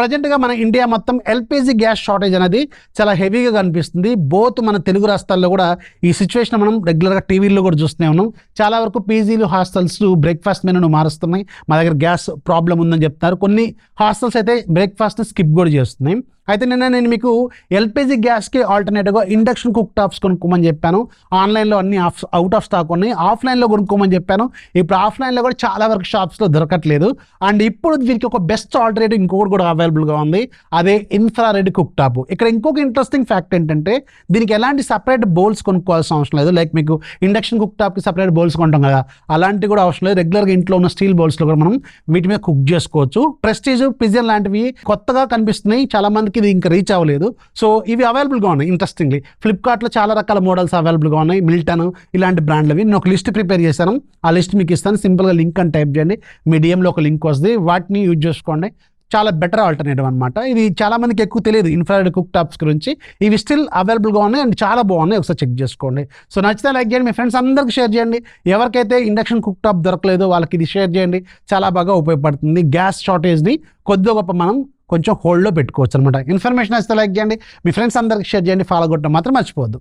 ప్రజెంట్గా మన ఇండియా మొత్తం ఎల్పిజి గ్యాస్ షార్టేజ్ అనేది చాలా హెవీగా కనిపిస్తుంది. బోత్ మన తెలుగు రాష్ట్రాల్లో కూడా ఈ సిచ్యువేషన్ మనం రెగ్యులర్గా టీవీల్లో కూడా చూస్తూనే ఉన్నాం. చాలా వరకు పీజీలు హాస్టల్స్ బ్రేక్ఫాస్ట్ మెనూను మారుస్తున్నాయి. మా దగ్గర గ్యాస్ ప్రాబ్లం ఉందని చెప్తున్నారు. కొన్ని హాస్టల్స్ అయితే బ్రేక్ఫాస్ట్ స్కిప్ కూడా చేస్తున్నాయి. అయితే నేను మీకు ఎల్పిజి గ్యాస్కి ఆల్టర్నేటివ్గా ఇండక్షన్ కుక్ టాప్స్ కొనుక్కోమని చెప్పాను. ఆన్లైన్లో అన్ని అవుట్ ఆఫ్ స్టాక్ ఉన్నాయి. ఆఫ్లైన్లో కొనుక్కోమని చెప్పాను. ఇప్పుడు ఆఫ్లైన్లో కూడా చాలా వరకు షాప్స్లో దొరకట్లేదు. అండ్ ఇప్పుడు దీనికి ఒక బెస్ట్ ఆల్టర్నేటివ్ ఇంకొకటి కూడా అవైలబుల్గా ఉంది. అదే ఇన్ఫ్రారెడ్ కుక్ టాప్. ఇక్కడ ఇంకొక ఇంట్రెస్టింగ్ ఫ్యాక్ట్ ఏంటంటే దీనికి ఎలాంటి సపరేట్ బౌల్స్ కొనుక్కోవాల్సిన అవసరం లేదు. లైక్ మీకు ఇండక్షన్ కుక్ టాప్కి సపరేట్ బౌల్స్ కొంటాం కదా, అలాంటివి కూడా అవసరం లేదు. రెగ్యులర్గా ఇంట్లో ఉన్న స్టీల్ బౌల్స్లో కూడా మనం వీటి మీద కుక్ చేసుకోవచ్చు. ప్రెస్టీజ్, పిజియన్ లాంటివి కొత్తగా కనిపిస్తున్నాయి. చాలా మందికి ఇది ఇంకా రీచ్ అవ్వలేదు. సో ఇవి అవైలబుల్గా ఉన్నాయి. ఇంట్రెస్టింగ్లీ ఫ్లిప్కార్ట్లో చాలా రకాల మోడల్స్ అవైలబుల్గా ఉన్నాయి. మిల్టన్ ఇలాంటి బ్రాండ్లవి. నేను ఒక లిస్ట్ ప్రిపేర్ చేశాను. ఆ లిస్ట్ మీకు ఇస్తాను. సింపుల్గా లింక్ అని టైప్ చేయండి. మీ డిఎంలో ఒక లింక్ వస్తుంది. వాటిని యూజ్ చేసుకోండి. చాలా బెటర్ ఆల్టర్నేటివ్ అనమాట. ఇది చాలా మందికి ఎక్కువ తెలియదు ఇన్ఫ్రారెడ్ కుక్ టాప్స్ గురించి. ఇవి స్టిల్ అవైలబుల్గా ఉన్నాయి అండ్ చాలా బాగున్నాయి. ఒకసారి చెక్ చేసుకోండి. సో నచ్చితే లైక్ చేయండి. మీ ఫ్రెండ్స్ అందరికీ షేర్ చేయండి. ఎవరికైతే ఇండక్షన్ కుక్ టాప్ దొరకలేదో వాళ్ళకి ఇది షేర్ చేయండి. చాలా బాగా ఉపయోగపడుతుంది. గ్యాస్ షార్టేజ్ని కొద్దిగా గొప్ప మనం కొంచెం హోల్డ్లో పెట్టుకోవచ్చు అనమాట. ఇన్ఫర్మేషన్ వస్తే లైక్ చేయండి. మీ ఫ్రెండ్స్ అందరికీ షేర్ చేయండి. ఫాలో కొట్టడం మాత్రం మర్చిపోవద్దు.